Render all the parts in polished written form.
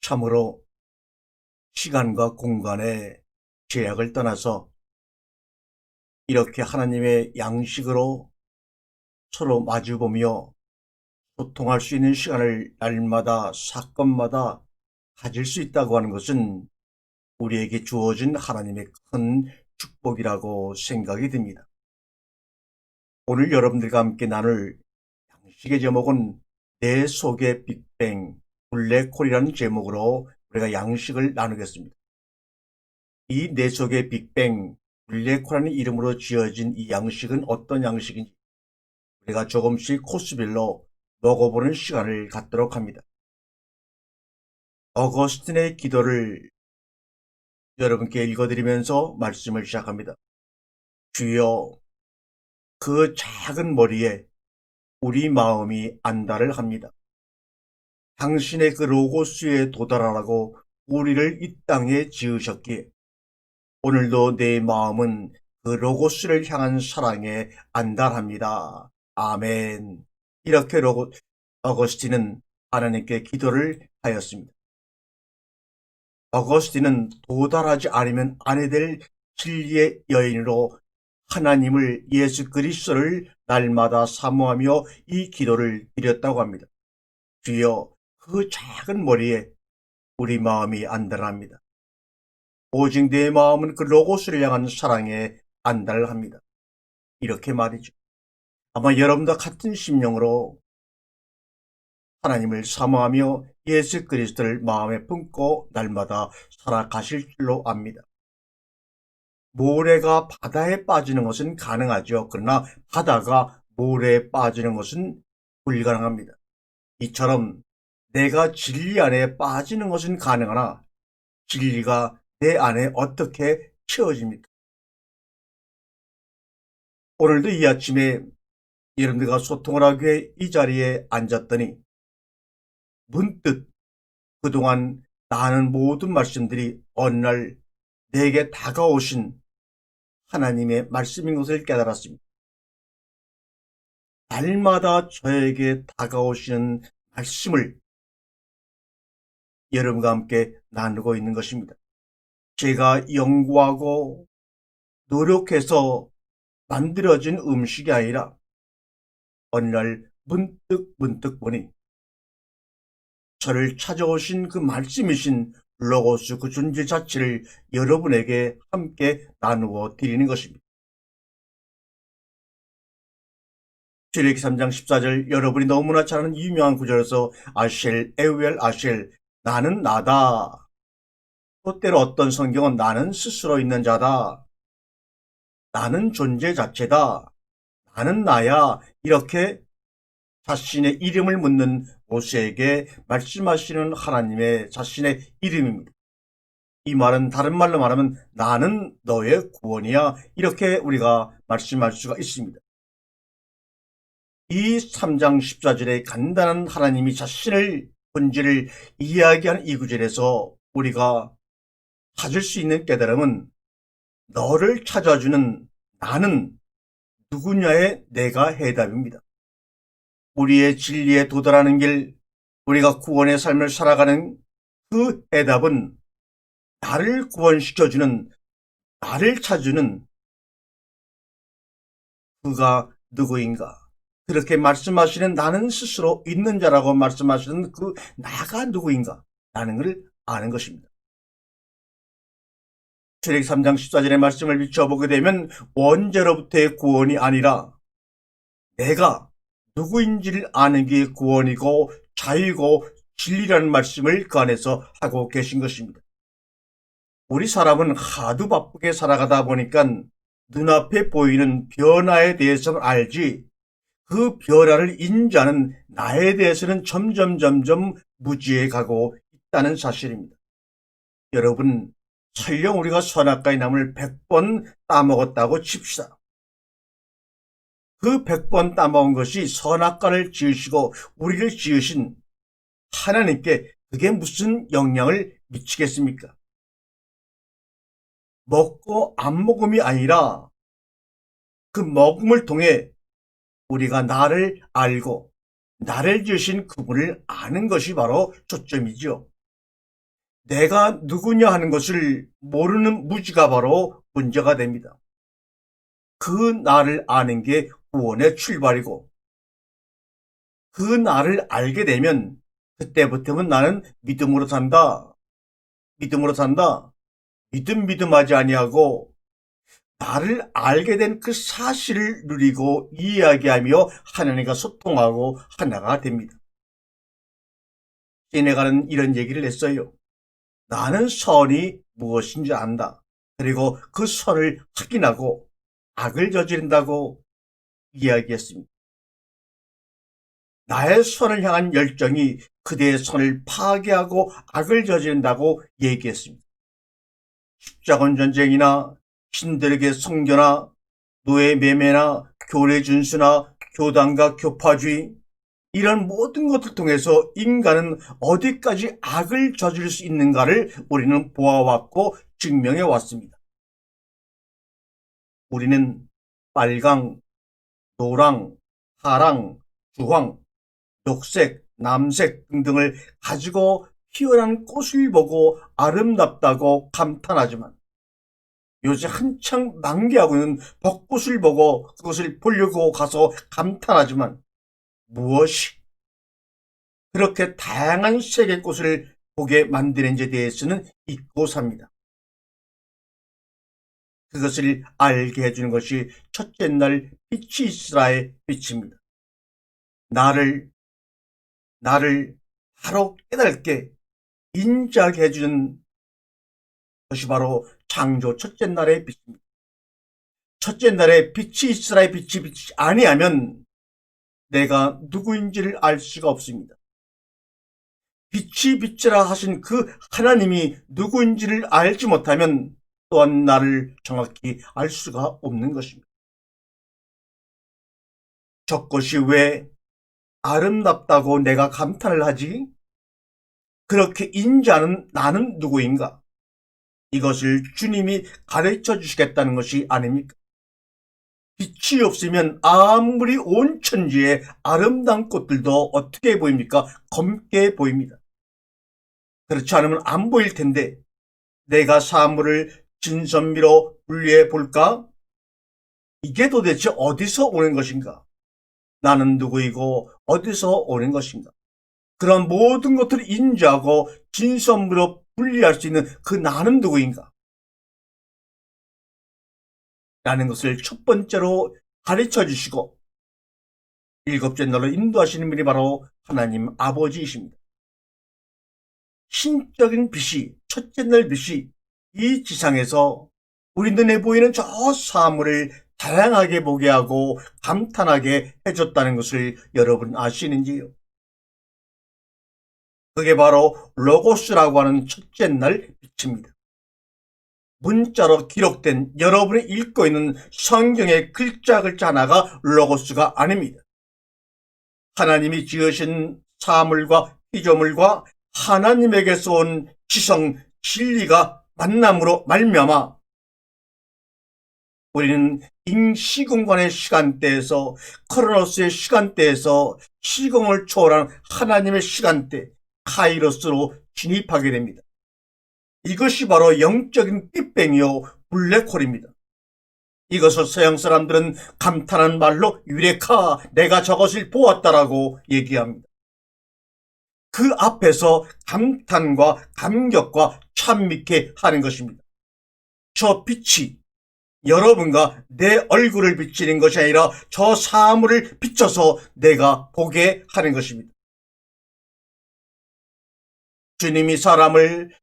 참으로 시간과 공간의 제약을 떠나서 이렇게 하나님의 양식으로 서로 마주보며 소통할 수 있는 시간을 날마다 사건마다 가질 수 있다고 하는 것은 우리에게 주어진 하나님의 큰 축복이라고 생각이 듭니다. 오늘 여러분들과 함께 나눌 양식의 제목은 내 속의 빅뱅 블랙홀이라는 제목으로 우리가 양식을 나누겠습니다. 이 내 속의 빅뱅 블랙홀이라는 이름으로 지어진 이 양식은 어떤 양식인지 우리가 조금씩 코스별로 먹어보는 시간을 갖도록 합니다. 어거스틴의 기도를 여러분께 읽어드리면서 말씀을 시작합니다. 주여, 그 작은 머리에 우리 마음이 안달을 합니다. 당신의 그 로고스에 도달하라고 우리를 이 땅에 지으셨기에 오늘도 내 마음은 그 로고스를 향한 사랑에 안달합니다. 아멘. 이렇게 어거스틴은 하나님께 기도를 하였습니다. 어거스틴은 도달하지 않으면 안 될 진리의 여인으로 하나님을 예수 그리스도를 날마다 사모하며 이 기도를 드렸다고 합니다. 주여, 그 작은 머리에 우리 마음이 안달합니다. 오직 내 마음은 그 로고스를 향한 사랑에 안달합니다. 이렇게 말이죠. 아마 여러분과 같은 심령으로 하나님을 사모하며 예수 그리스도를 마음에 품고 날마다 살아가실 줄로 압니다. 모래가 바다에 빠지는 것은 가능하죠. 그러나 바다가 모래에 빠지는 것은 불가능합니다. 이처럼 내가 진리 안에 빠지는 것은 가능하나 진리가 내 안에 어떻게 채워집니까? 오늘도 이 아침에 여러분들과 소통을 하기 위해 이 자리에 앉았더니 문득 그동안 나는 모든 말씀들이 어느 날 내게 다가오신 하나님의 말씀인 것을 깨달았습니다. 날마다 저에게 다가오시는 말씀을 여러분과 함께 나누고 있는 것입니다. 제가 연구하고 노력해서 만들어진 음식이 아니라 어느 날 문득 보니 저를 찾아오신 그 말씀이신 로고스 그 존재 자체를 여러분에게 함께 나누어 드리는 것입니다. 출애굽기 3장 14절 여러분이 너무나 잘 아는 유명한 구절에서 아쉘 에우엘 아쉘 나는 나다. 또 때로 어떤 성경은 나는 스스로 있는 자다. 나는 존재 자체다. 나는 나야. 이렇게 자신의 이름을 묻는 모세에게 말씀하시는 하나님의 자신의 이름입니다. 이 말은 다른 말로 말하면 나는 너의 구원이야. 이렇게 우리가 말씀할 수가 있습니다. 이 3장 14절의 간단한 하나님이 자신의 본질을 이야기하는 이 구절에서 우리가 찾을 수 있는 깨달음은 너를 찾아주는 나는 누구냐에 내가 해답입니다. 우리의 진리에 도달하는 길, 우리가 구원의 삶을 살아가는 그 해답은 나를 구원시켜주는, 나를 찾아주는 그가 누구인가? 그렇게 말씀하시는 나는 스스로 있는 자라고 말씀하시는 그 나가 누구인가? 라는 것을 아는 것입니다. 출애굽기 3장 14절의 말씀을 비춰보게 되면 원죄로부터의 구원이 아니라 내가 누구인지를 아는 게 구원이고 자유고 진리라는 말씀을 그 안에서 하고 계신 것입니다. 우리 사람은 하도 바쁘게 살아가다 보니까 눈앞에 보이는 변화에 대해서는 알지 그 변화를 인지하는 나에 대해서는 점점 무지해 가고 있다는 사실입니다. 여러분, 설령 우리가 선악과의 나무를 100번 따먹었다고 칩시다. 그 100번 따먹은 것이 선악과를 지으시고 우리를 지으신 하나님께 그게 무슨 영향을 미치겠습니까? 먹고 안 먹음이 아니라 그 먹음을 통해 우리가 나를 알고 나를 지으신 그분을 아는 것이 바로 초점이죠. 내가 누구냐 하는 것을 모르는 무지가 바로 문제가 됩니다. 그 나를 아는 게 구원의 출발이고, 그 나를 알게 되면 그때부터는 나는 믿음으로 산다. 믿음으로 산다. 믿음하지 아니하고 나를 알게 된 그 사실을 누리고 이야기하며 하나님과 소통하고 하나가 됩니다. 시내가는 이런 얘기를 했어요. 나는 선이 무엇인지 안다. 그리고 그 선을 확인하고 악을 저지른다고 이야기했습니다. 나의 선을 향한 열정이 그대의 선을 파괴하고 악을 저지른다고 얘기했습니다. 십자군 전쟁이나 신들에게 성교나 노예 매매나 교례 준수나 교단과 교파주의, 이런 모든 것을 통해서 인간은 어디까지 악을 저지를 수 있는가를 우리는 보아왔고 증명해 왔습니다. 우리는 빨강, 노랑, 파랑, 주황, 녹색, 남색 등등을 가지고 피어난 꽃을 보고 아름답다고 감탄하지만, 요새 한창 만개하고 있는 벚꽃을 보고 그것을 보려고 가서 감탄하지만, 무엇이 그렇게 다양한 색의 꽃을 보게 만드는지에 대해서는 잊고 삽니다. 그것을 알게 해주는 것이 첫째 날 빛이 있으라의 빛입니다. 나를 바로 깨닫게 인지하게 해주는 것이 바로 창조 첫째 날의 빛입니다. 첫째 날에 빛이 있으라의 빛이 아니하면 내가 누구인지를 알 수가 없습니다. 빛이 빛이라 하신 그 하나님이 누구인지를 알지 못하면 또한 나를 정확히 알 수가 없는 것입니다. 저것이 왜 아름답다고 내가 감탄을 하지? 그렇게 인지하는 나는 누구인가? 이것을 주님이 가르쳐 주시겠다는 것이 아닙니까? 빛이 없으면 아무리 온 천지에 아름다운 꽃들도 어떻게 보입니까? 검게 보입니다. 그렇지 않으면 안 보일 텐데, 내가 사물을 진선미로 분리해 볼까? 이게 도대체 어디서 오는 것인가? 나는 누구이고 어디서 오는 것인가? 그런 모든 것들을 인지하고 진선미로 분리할 수 있는 그 나는 누구인가? 라는 것을 첫 번째로 가르쳐 주시고, 일곱째 날로 인도하시는 분이 바로 하나님 아버지이십니다. 신적인 빛이, 첫째 날 빛이 이 지상에서 우리 눈에 보이는 저 사물을 다양하게 보게 하고 감탄하게 해줬다는 것을 여러분 아시는지요? 그게 바로 로고스라고 하는 첫째 날 빛입니다. 문자로 기록된 여러분이 읽고 있는 성경의 글자 하나가 로고스가 아닙니다. 하나님이 지으신 사물과 피조물과 하나님에게서 온 지성, 진리가 만남으로 말미암아 우리는 시공간의 시간대에서, 크로노스의 시간대에서 시공을 초월한 하나님의 시간대, 카이로스로 진입하게 됩니다. 이것이 바로 영적인 빅뱅이요 블랙홀입니다. 이것을 서양 사람들은 감탄한 말로 유레카, 내가 저것을 보았다라고 얘기합니다. 그 앞에서 감탄과 감격과 찬미케 하는 것입니다. 저 빛이 여러분과 내 얼굴을 비치는 것이 아니라 저 사물을 비춰서 내가 보게 하는 것입니다. 주님이 사람을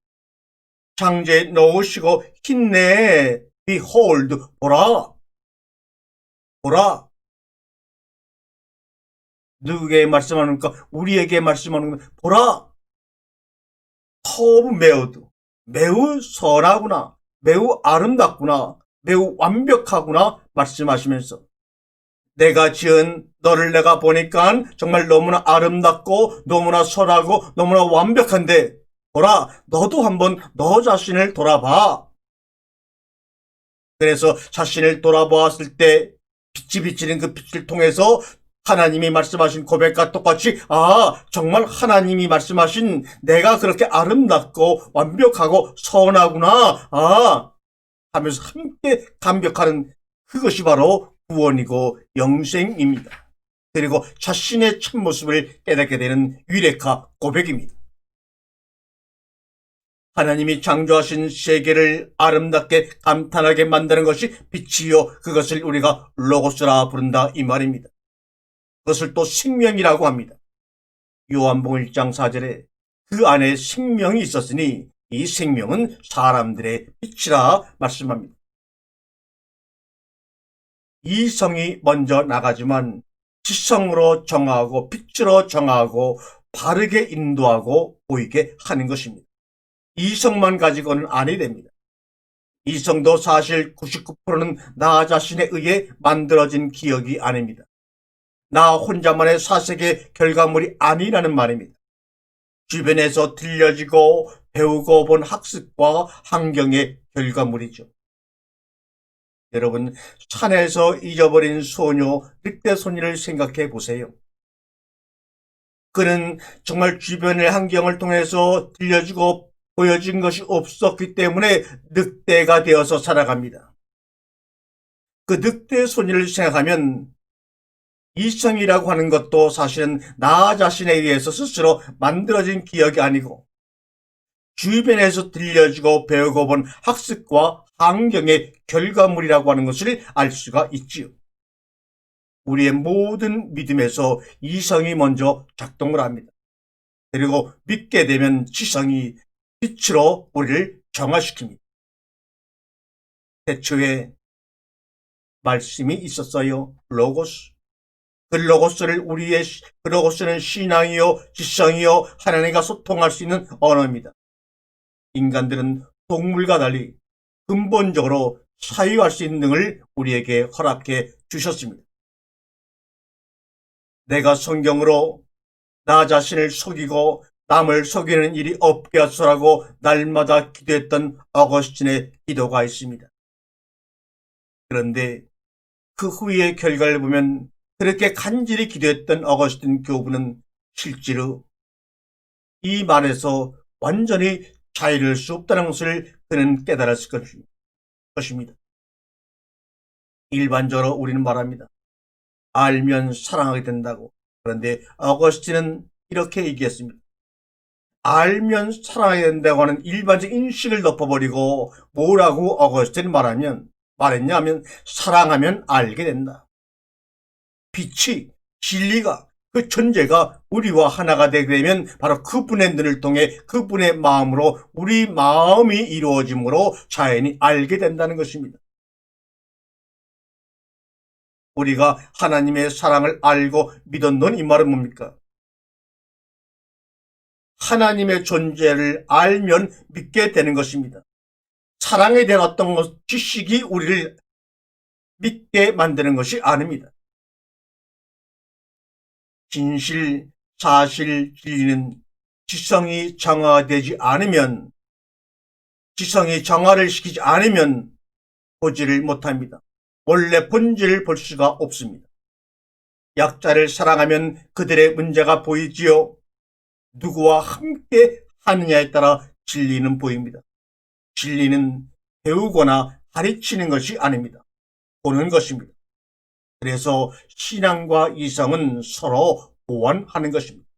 창조에 넣으시고 힘내, behold, 보라, 보라. 누구에게 말씀하는가? 우리에게 말씀하는 것, 보라. 매우 선하구나, 매우 아름답구나, 매우 완벽하구나 말씀하시면서, 내가 지은 너를 내가 보니까 정말 너무나 아름답고 너무나 선하고 너무나 완벽한데, 보라, 너도 한번 너 자신을 돌아봐. 그래서 자신을 돌아보았을 때 빛이 비치는 그 빛을 통해서 하나님이 말씀하신 고백과 똑같이 정말 하나님이 말씀하신 내가 그렇게 아름답고 완벽하고 선하구나 하면서 함께 감격하는 그것이 바로 구원이고 영생입니다. 그리고 자신의 참모습을 깨닫게 되는 유레카 고백입니다. 하나님이 창조하신 세계를 아름답게 감탄하게 만드는 것이 빛이요 그것을 우리가 로고스라 부른다 이 말입니다. 그것을 또 생명이라고 합니다. 요한복음 1장 4절에 그 안에 생명이 있었으니 이 생명은 사람들의 빛이라 말씀합니다. 이성이 먼저 나가지만 지성으로 정하고 빛으로 정하고 바르게 인도하고 보이게 하는 것입니다. 이성만 가지고는 아니 됩니다. 이성도 사실 99%는 나 자신에 의해 만들어진 기억이 아닙니다. 나 혼자만의 사색의 결과물이 아니라는 말입니다. 주변에서 들려지고 배우고 본 학습과 환경의 결과물이죠. 여러분, 산에서 잊어버린 소녀, 늑대소녀를 생각해 보세요. 그는 정말 주변의 환경을 통해서 들려주고 보여진 것이 없었기 때문에 늑대가 되어서 살아갑니다. 그 늑대소녀를 생각하면 이성이라고 하는 것도 사실은 나 자신에 의해서 스스로 만들어진 기억이 아니고 주변에서 들려주고 배우고 본 학습과 환경의 결과물이라고 하는 것을 알 수가 있지요. 우리의 모든 믿음에서 이성이 먼저 작동을 합니다. 그리고 믿게 되면 지성이 빛으로 우리를 정화시킵니다. 태초에 말씀이 있었어요. 로고스. 그 로고스는 신앙이요 지성이요 하나님과 소통할 수 있는 언어입니다. 인간들은 동물과 달리 근본적으로 사유할 수 있는 등을 우리에게 허락해 주셨습니다. 내가 성경으로 나 자신을 속이고 남을 속이는 일이 없게 하소서라고 날마다 기도했던 어거스틴의 기도가 있습니다. 그런데 그 후의 결과를 보면 그렇게 간절히 기도했던 어거스틴 교부는 실제로 이 말에서 완전히 자유를 수 없다는 것을 그는 깨달았을 것입니다. 일반적으로 우리는 말합니다. 알면 사랑하게 된다고. 그런데 어거스틴은 이렇게 얘기했습니다. 알면 사랑하게 된다고 하는 일반적 인식을 덮어버리고 뭐라고 어거스틴이 말했냐면 사랑하면 알게 된다. 빛이 진리가 그 존재가 우리와 하나가 되게 되면 바로 그분의 눈을 통해 그분의 마음으로 우리 마음이 이루어짐으로 자연히 알게 된다는 것입니다. 우리가 하나님의 사랑을 알고 믿었는 이 말은 뭡니까? 하나님의 존재를 알면 믿게 되는 것입니다. 사랑에 대한 어떤 지식이 우리를 믿게 만드는 것이 아닙니다. 진실, 사실, 진리는 지성이 정화되지 않으면, 지성이 정화를 시키지 않으면 보지를 못합니다. 원래 본질을 볼 수가 없습니다. 약자를 사랑하면 그들의 문제가 보이지요. 누구와 함께 하느냐에 따라 진리는 보입니다. 진리는 배우거나 가르치는 것이 아닙니다. 보는 것입니다. 그래서 신앙과 이성은 서로 보완하는 것입니다.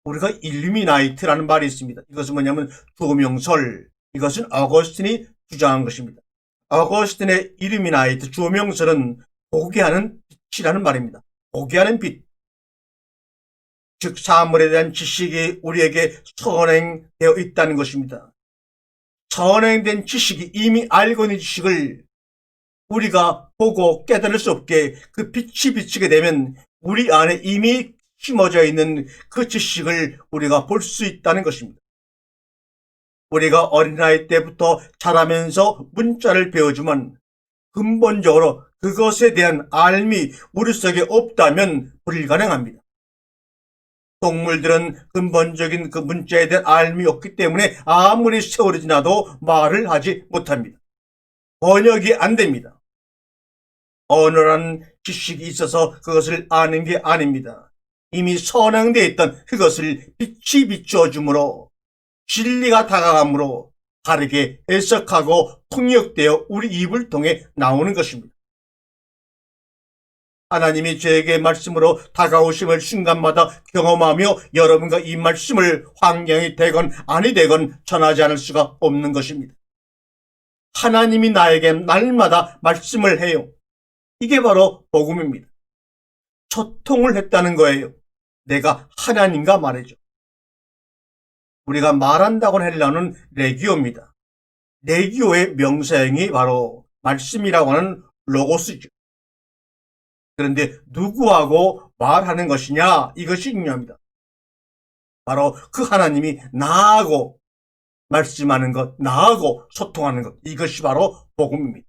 우리가 일루미나이트라는 말이 있습니다. 이것은 뭐냐면 조명설, 이것은 어거스틴이 주장한 것입니다. 어거스틴의 일루미나이트, 조명설은 보게 하는 빛이라는 말입니다. 보게 하는 빛. 즉 사물에 대한 지식이 우리에게 선행되어 있다는 것입니다. 선행된 지식이 이미 알고 있는 지식을 우리가 보고 깨달을 수 없게 그 빛이 비치게 되면 우리 안에 이미 심어져 있는 그 지식을 우리가 볼 수 있다는 것입니다. 우리가 어린아이 때부터 자라면서 문자를 배우지만 근본적으로 그것에 대한 알미 우리 속에 없다면 불가능합니다. 동물들은 근본적인 그 문자에 대한 알미 없기 때문에 아무리 세월이 지나도 말을 하지 못합니다. 번역이 안 됩니다. 언어란 지식이 있어서 그것을 아는 게 아닙니다. 이미 선행되어 있던 그것을 빛이 비추어 주므로 진리가 다가가므로 다르게 해석하고 통역되어 우리 입을 통해 나오는 것입니다. 하나님이 저에게 말씀으로 다가오심을 순간마다 경험하며 여러분과 이 말씀을 환경이 되건 아니 되건 전하지 않을 수가 없는 것입니다. 하나님이 나에게 날마다 말씀을 해요. 이게 바로 복음입니다. 소통을 했다는 거예요. 내가 하나님과 말이죠. 우리가 말한다고 하려는 레기오입니다. 레기오의 명사형이 바로 말씀이라고 하는 로고스죠. 그런데 누구하고 말하는 것이냐, 이것이 중요합니다. 바로 그 하나님이 나하고 말씀하는 것, 나하고 소통하는 것, 이것이 바로 복음입니다.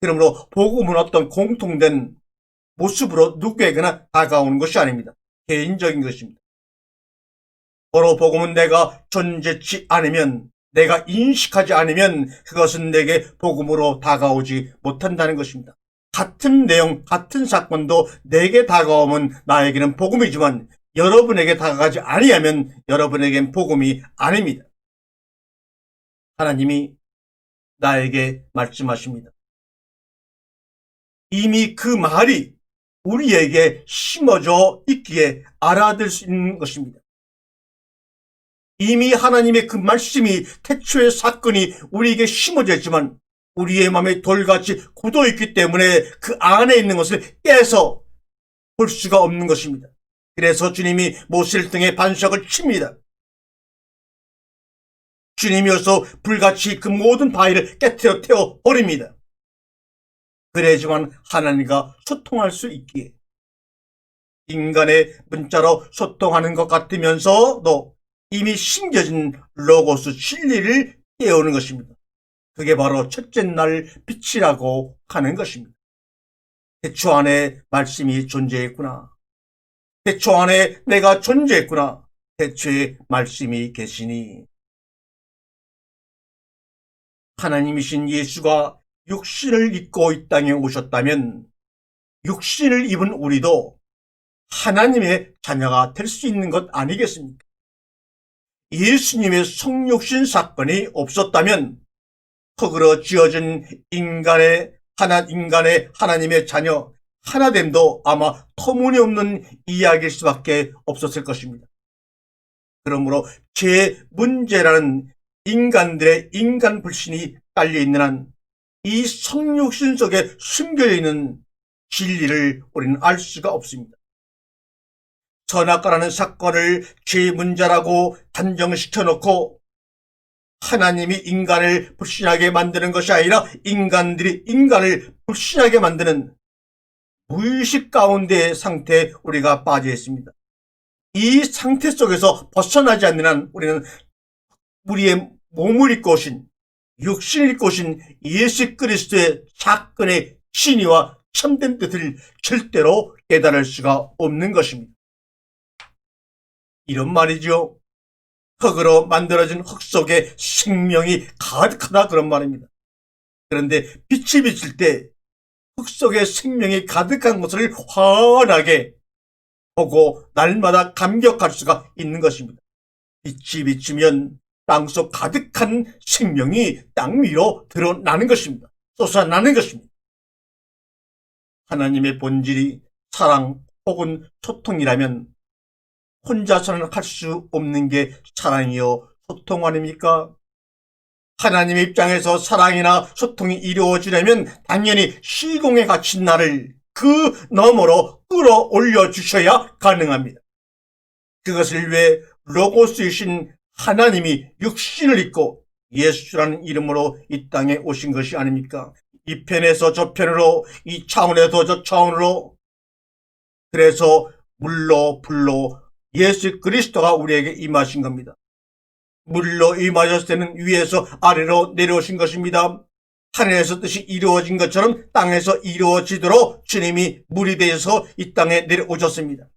그러므로 복음은 어떤 공통된 모습으로 누구에게나 다가오는 것이 아닙니다. 개인적인 것입니다. 바로 복음은 내가 존재치 않으면, 내가 인식하지 않으면 그것은 내게 복음으로 다가오지 못한다는 것입니다. 같은 내용, 같은 사건도 내게 다가오면 나에게는 복음이지만 여러분에게 다가가지 아니하면 여러분에겐 복음이 아닙니다. 하나님이 나에게 말씀하십니다. 이미 그 말이 우리에게 심어져 있기에 알아들 수 있는 것입니다. 이미 하나님의 그 말씀이 태초의 사건이 우리에게 심어져 있지만 우리의 마음에 돌같이 굳어있기 때문에 그 안에 있는 것을 깨서 볼 수가 없는 것입니다. 그래서 주님이 모세를 등에 반석을 칩니다. 주님이어서 불같이 그 모든 바위를 깨트려 태워버립니다. 그래야지만 하나님과 소통할 수 있기에 인간의 문자로 소통하는 것 같으면서도 이미 심겨진 로고스 진리를 깨우는 것입니다. 그게 바로 첫째 날 빛이라고 하는 것입니다. 태초 안에 말씀이 존재했구나. 태초 안에 내가 존재했구나. 태초에 말씀이 계시니. 하나님이신 예수가 육신을 입고 이 땅에 오셨다면 육신을 입은 우리도 하나님의 자녀가 될 수 있는 것 아니겠습니까? 예수님의 성육신 사건이 없었다면 흙으로 지어진 인간의 하나님의 자녀 하나됨도 아마 터무니없는 이야기일 수밖에 없었을 것입니다. 그러므로 제 문제라는 인간들의 인간 불신이 깔려있는 한 이 성육신 속에 숨겨있는 진리를 우리는 알 수가 없습니다. 선악과라는 사건을 제 문제라고 단정시켜놓고 하나님이 인간을 불신하게 만드는 것이 아니라 인간들이 인간을 불신하게 만드는 무의식 가운데의 상태에 우리가 빠져 있습니다. 이 상태 속에서 벗어나지 않는 한 우리는 우리의 몸을 입고 오신 육신을 입고 오신 예수 그리스도의 사건의 진리와 참된 뜻을 절대로 깨달을 수가 없는 것입니다. 이런 말이죠. 흙으로 만들어진 흙 속에 생명이 가득하다 그런 말입니다. 그런데 빛이 비칠 때 흙 속에 생명이 가득한 것을 환하게 보고 날마다 감격할 수가 있는 것입니다. 빛이 비치면 땅속 가득한 생명이 땅 위로 드러나는 것입니다. 솟아나는 것입니다. 하나님의 본질이 사랑 혹은 소통이라면 혼자서는 할 수 없는 게 사랑이요 소통 아닙니까? 하나님의 입장에서 사랑이나 소통이 이루어지려면 당연히 시공에 갇힌 나를 그 너머로 끌어올려 주셔야 가능합니다. 그것을 위해 로고스이신 하나님이 육신을 입고 예수라는 이름으로 이 땅에 오신 것이 아닙니까? 이 편에서 저 편으로, 이 차원에서 저 차원으로. 그래서 물로 불로 예수 그리스도가 우리에게 임하신 겁니다. 물로 임하셨을 때는 위에서 아래로 내려오신 것입니다. 하늘에서 뜻이 이루어진 것처럼 땅에서 이루어지도록 주님이 물이 되어서 이 땅에 내려오셨습니다.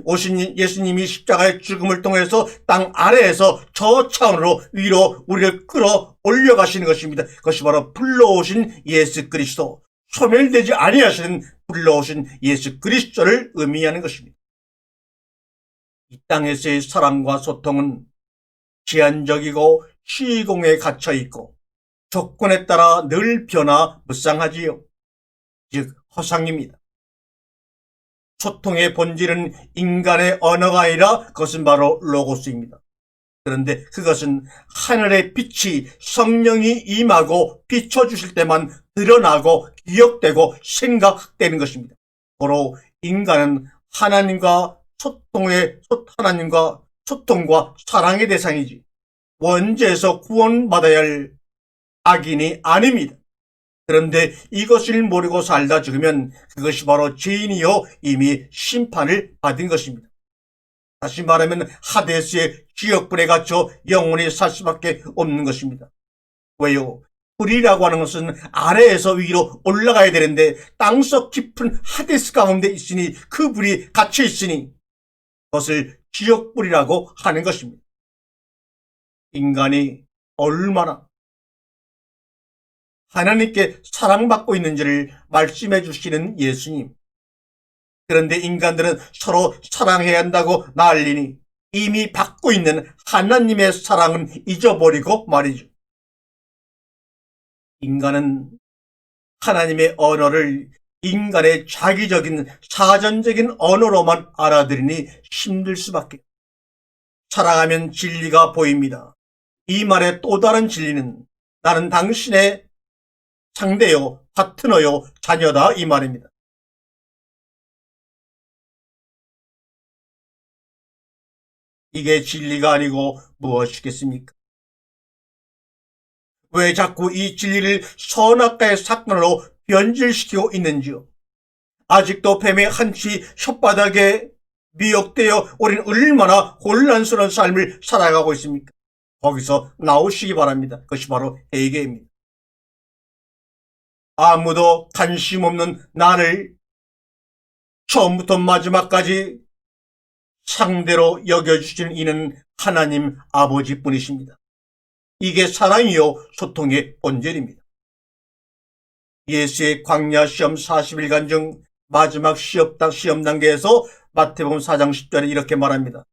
오신 예수님이 십자가의 죽음을 통해서 땅 아래에서 저 차원으로 위로 우리를 끌어 올려가시는 것입니다. 그것이 바로 불러 오신 예수 그리스도, 소멸되지 아니하시는 불러오신 예수 그리스도를 의미하는 것입니다. 이 땅에서의 사랑과 소통은 제한적이고 시공에 갇혀 있고 조건에 따라 늘 변화무쌍하지요. 즉 허상입니다. 소통의 본질은 인간의 언어가 아니라 그것은 바로 로고스입니다. 그런데 그것은 하늘의 빛이 성령이 임하고 비춰주실 때만 드러나고 기억되고 생각되는 것입니다. 바로 인간은 하나님과 소통과 사랑의 대상이지 원죄에서 구원받아야 할 악인이 아닙니다. 그런데 이것을 모르고 살다 죽으면 그것이 바로 죄인이요 이미 심판을 받은 것입니다. 다시 말하면 하데스의 지옥불에 갇혀 영원히 살 수밖에 없는 것입니다. 왜요? 불이라고 하는 것은 아래에서 위로 올라가야 되는데 땅속 깊은 하데스 가운데 있으니 그 불이 갇혀 있으니 그것을 지옥불이라고 하는 것입니다. 인간이 얼마나 하나님께 사랑받고 있는지를 말씀해 주시는 예수님. 그런데 인간들은 서로 사랑해야 한다고 난리니 이미 받고 있는 하나님의 사랑은 잊어버리고 말이죠. 인간은 하나님의 언어를 인간의 자기적인 사전적인 언어로만 알아들으니 힘들 수밖에. 사랑하면 진리가 보입니다. 이 말의 또 다른 진리는 나는 당신의 상대요, 파트너요, 자녀다 이 말입니다. 이게 진리가 아니고 무엇이겠습니까? 왜 자꾸 이 진리를 선악과의 사건으로 변질시키고 있는지요? 아직도 뱀의 한치 혓바닥에 미혹되어 우리는 얼마나 혼란스러운 삶을 살아가고 있습니까? 거기서 나오시기 바랍니다. 그것이 바로 회개입니다. 아무도 관심 없는 나를 처음부터 마지막까지 상대로 여겨주시는 이는 하나님 아버지뿐이십니다. 이게 사랑이요 소통의 본질입니다. 예수의 광야 시험 40일간 중 마지막 시험 단계에서 마태복음 4장 10절에 이렇게 말합니다.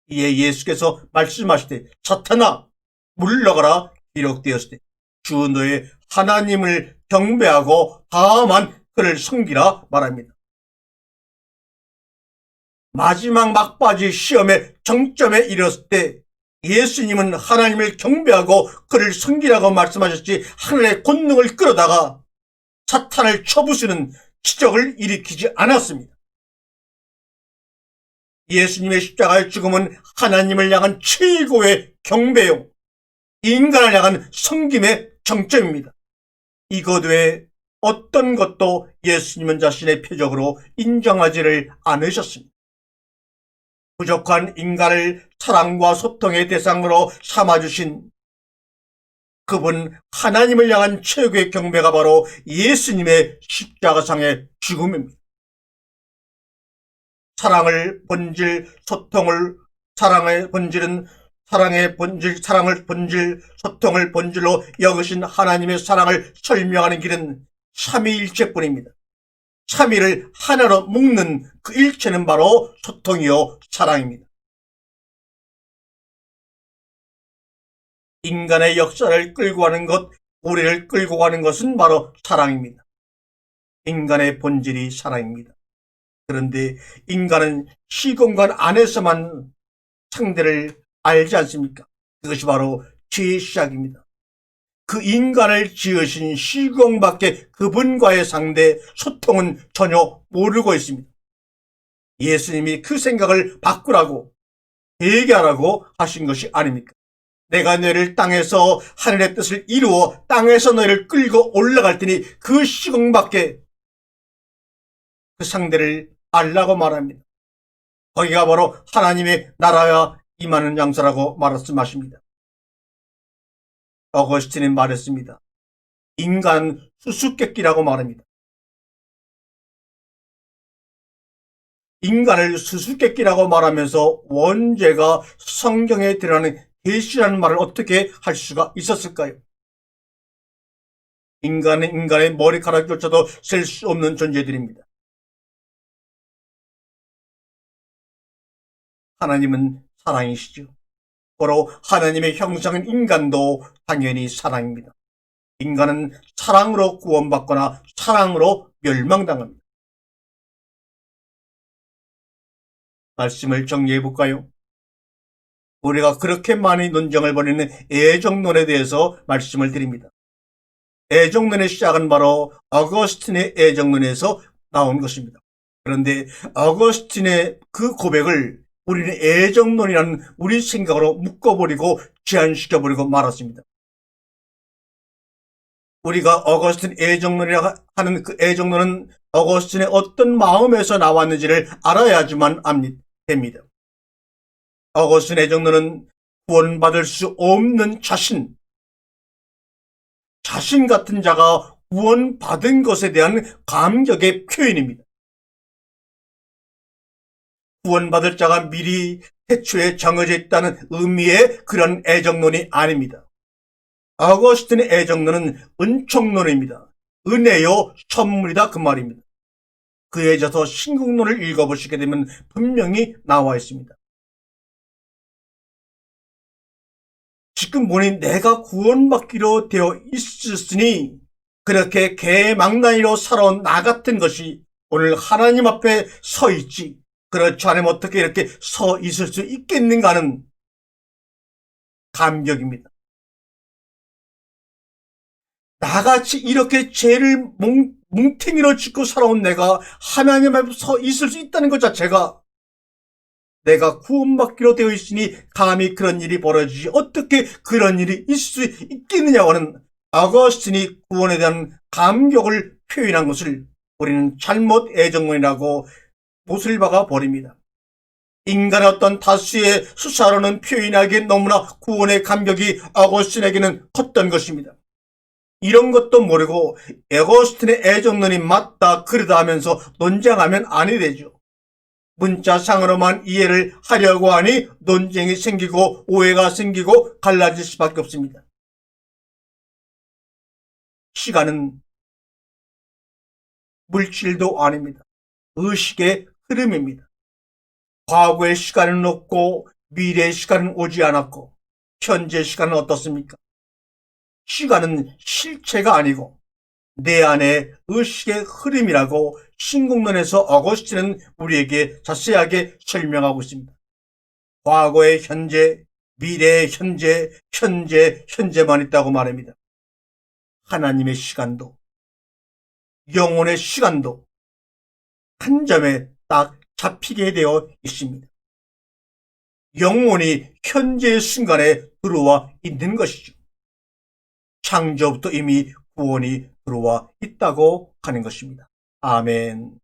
이에 예수께서 말씀하시되 사탄아 물러가라 기록되었으되 주 너의 하나님을 경배하고 다만 그를 섬기라 말합니다. 마지막 막바지 시험의 정점에 이르렀을 때 예수님은 하나님을 경배하고 그를 섬기라고 말씀하셨지 하늘의 권능을 끌어다가 사탄을 쳐부수는 기적을 일으키지 않았습니다. 예수님의 십자가의 죽음은 하나님을 향한 최고의 경배요 인간을 향한 섬김의 정점입니다. 이것 외에 어떤 것도 예수님은 자신의 표적으로 인정하지를 않으셨습니다. 부족한 인간을 사랑과 소통의 대상으로 삼아주신 그분 하나님을 향한 최고의 경배가 바로 예수님의 십자가상의 죽음입니다. 사랑을 본질, 소통을 사랑의 본질은 사랑을 소통을 본질로 여기신 하나님의 사랑을 설명하는 길은 삼위일체뿐입니다. 삼위를 하나로 묶는 그 일체는 바로 소통이요 사랑입니다. 인간의 역사를 끌고 가는 것, 우리를 끌고 가는 것은 바로 사랑입니다. 인간의 본질이 사랑입니다. 그런데 인간은 시공간 안에서만 상대를 알지 않습니까? 그것이 바로 죄의 시작입니다. 그 인간을 지으신 시공 밖에 그분과의 상대 소통은 전혀 모르고 있습니다. 예수님이 그 생각을 바꾸라고 회개하라고 하신 것이 아닙니까? 내가 너희를 땅에서 하늘의 뜻을 이루어 땅에서 너희를 끌고 올라갈 테니 그 시공 밖에 그 상대를 알라고 말합니다. 거기가 바로 하나님의 나라가 임하는 장소라고 말씀하십니다. 어거스틴이 말했습니다. 인간 수수께끼라고 말합니다. 인간을 수수께끼라고 말하면서 원죄가 성경에 드러나는 계시라는 말을 어떻게 할 수가 있었을까요? 인간은 인간의 머리카락조차도 셀 수 없는 존재들입니다. 하나님은 사랑이시죠. 바로 하나님의 형상인 인간도 당연히 사랑입니다. 인간은 사랑으로 구원받거나 사랑으로 멸망당합니다. 말씀을 정리해 볼까요? 우리가 그렇게 많이 논쟁을 벌이는 애정론에 대해서 말씀을 드립니다. 애정론의 시작은 바로 어거스틴의 애정론에서 나온 것입니다. 그런데 어거스틴의 그 고백을 우리는 애정론이라는 우리 생각으로 묶어버리고 제한시켜버리고 말았습니다. 우리가 어거스틴 애정론이라 하는 그 애정론은 어거스틴의 어떤 마음에서 나왔는지를 알아야지만 됩니다. 어거스틴 애정론은 구원받을 수 없는 자신 같은 자가 구원받은 것에 대한 감격의 표현입니다. 구원받을 자가 미리 태초에 정해져 있다는 의미의 그런 애정론이 아닙니다. 어거스틴의 애정론은 은총론입니다. 은혜요 선물이다 그 말입니다. 그에 져서 신국론을 읽어보시게 되면 분명히 나와 있습니다. 지금 보니 내가 구원받기로 되어 있으니 그렇게 개망나니로 살아온 나 같은 것이 오늘 하나님 앞에 서 있지, 그렇지 않으면 어떻게 이렇게 서 있을 수 있겠는가 하는 감격입니다. 나같이 이렇게 죄를 뭉탱이로 짓고 살아온 내가 하나님 앞에 서 있을 수 있다는 것 자체가, 내가 구원받기로 되어 있으니 감히 그런 일이 벌어지지 어떻게 그런 일이 있을 수 있겠느냐고 하는 어거스틴이 구원에 대한 감격을 표현한 것을 우리는 잘못 애정론이라고 못을 박아 버립니다. 인간의 어떤 다수의 수사로는 표현하기에 너무나 구원의 감격이 어거스틴에게는 컸던 것입니다. 이런 것도 모르고 어거스틴의 애정론이 맞다 그러다 하면서 논쟁하면 아니 되죠. 문자상으로만 이해를 하려고 하니 논쟁이 생기고 오해가 생기고 갈라질 수밖에 없습니다. 시간은 물질도 아닙니다. 의식의 흐름입니다. 과거의 시간은 없고 미래의 시간은 오지 않았고 현재 시간은 어떻습니까? 시간은 실체가 아니고 내 안의 의식의 흐름이라고 신국론에서 어거스틴은 우리에게 자세하게 설명하고 있습니다. 과거의 현재, 미래의 현재, 현재만 있다고 말합니다. 하나님의 시간도, 영혼의 시간도 한 점에 딱 잡히게 되어 있습니다. 영혼이 현재의 순간에 들어와 있는 것이죠. 창조부터 이미 구원이 들어와 있다고 하는 것입니다. 아멘.